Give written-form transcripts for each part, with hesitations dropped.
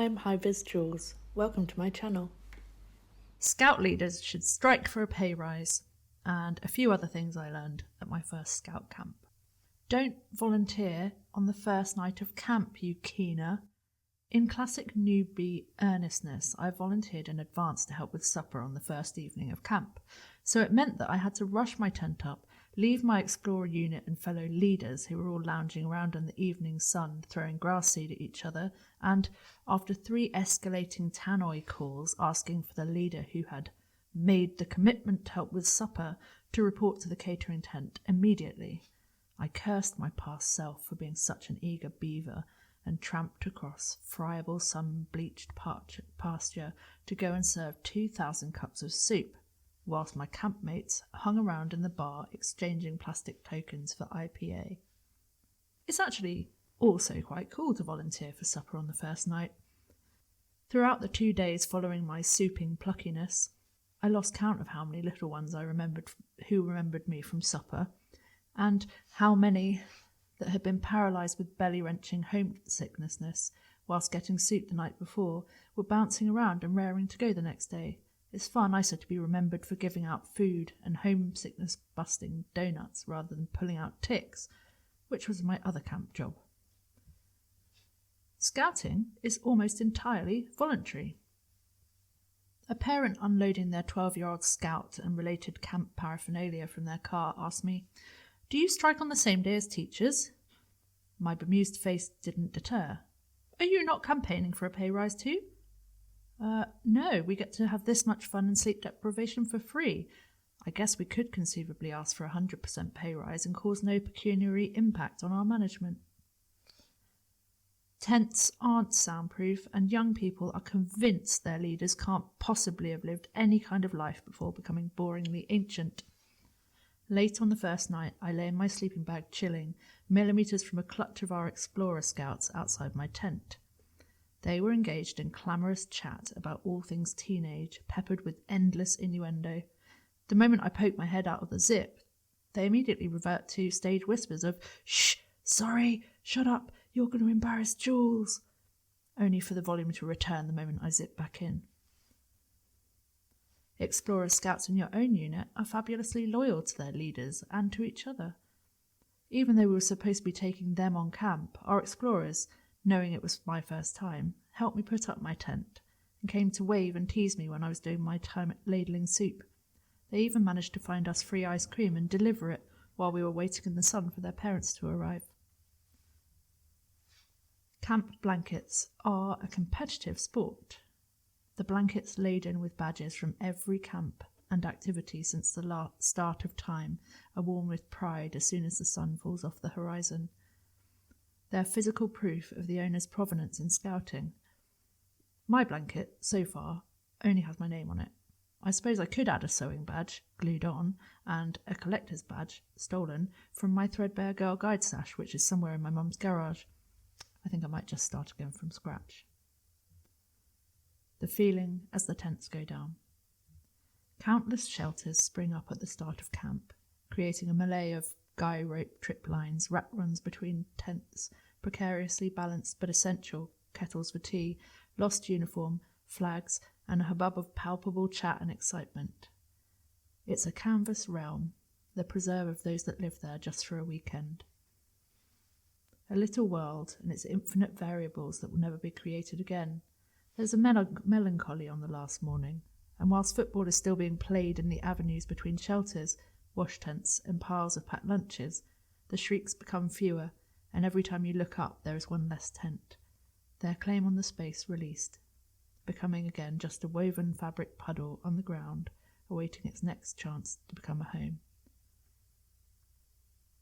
I'm Hi-Viz Jules. Welcome to my channel. Scout leaders should strike for a pay rise, and a few other things I learned at my first scout camp. Don't volunteer on the first night of camp, you keener. In classic newbie earnestness, I volunteered in advance to help with supper on the first evening of camp, so it meant that I had to rush my tent up, leave my explorer unit and fellow leaders who were all lounging around in the evening sun throwing grass seed at each other, and after 3 escalating tannoy calls asking for the leader who had made the commitment to help with supper to report to the catering tent immediately. I cursed my past self for being such an eager beaver and tramped across friable sun-bleached pasture to go and serve 2,000 cups of soup, whilst my campmates hung around in the bar exchanging plastic tokens for IPA. It's actually also quite cool to volunteer for supper on the first night. Throughout the 2 days following my souping pluckiness, I lost count of how many little ones I remembered who remembered me from supper, and how many that had been paralysed with belly-wrenching homesickness whilst getting soup the night before were bouncing around and raring to go the next day. It's far nicer to be remembered for giving out food and homesickness-busting donuts rather than pulling out ticks, which was my other camp job. Scouting is almost entirely voluntary. A parent unloading their 12-year-old scout and related camp paraphernalia from their car asked me, "Do you strike on the same day as teachers?" My bemused face didn't deter. "Are you not campaigning for a pay rise too?" No, we get to have this much fun and sleep deprivation for free. I guess we could conceivably ask for 100% pay rise and cause no pecuniary impact on our management. Tents aren't soundproof, and young people are convinced their leaders can't possibly have lived any kind of life before becoming boringly ancient. Late on the first night, I lay in my sleeping bag chilling, millimetres from a clutch of our explorer scouts outside my tent. They were engaged in clamorous chat about all things teenage, peppered with endless innuendo. The moment I poke my head out of the zip, they immediately revert to stage whispers of, "Shh, sorry, shut up, you're going to embarrass Jules," only for the volume to return the moment I zip back in. Explorer scouts in your own unit are fabulously loyal to their leaders and to each other. Even though we were supposed to be taking them on camp, our explorers, knowing it was my first time, helped me put up my tent and came to wave and tease me when I was doing my time ladling soup. They even managed to find us free ice cream and deliver it while we were waiting in the sun for their parents to arrive. Camp blankets are a competitive sport. The blankets laden with badges from every camp and activity since the start of time are worn with pride as soon as the sun falls off the horizon. They're physical proof of the owner's provenance in scouting. My blanket, so far, only has my name on it. I suppose I could add a sewing badge, glued on, and a collector's badge, stolen, from my threadbare Girl Guide stash, which is somewhere in my mum's garage. I think I might just start again from scratch. The feeling as the tents go down. Countless shelters spring up at the start of camp, creating a melee of guy rope trip lines, rat runs between tents, precariously balanced but essential, kettles for tea, lost uniform, flags, and a hubbub of palpable chat and excitement. It's a canvas realm, the preserve of those that live there just for a weekend. A little world and its infinite variables that will never be created again. There's a melancholy on the last morning, and whilst football is still being played in the avenues between shelters, wash tents and piles of packed lunches, the shrieks become fewer, and every time you look up there is one less tent, their claim on the space released, becoming again just a woven fabric puddle on the ground, awaiting its next chance to become a home.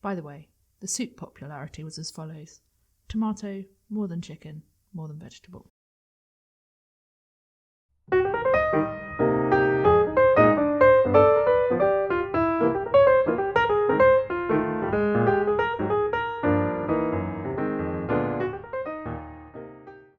By the way, the soup popularity was as follows: tomato, more than chicken, more than vegetable.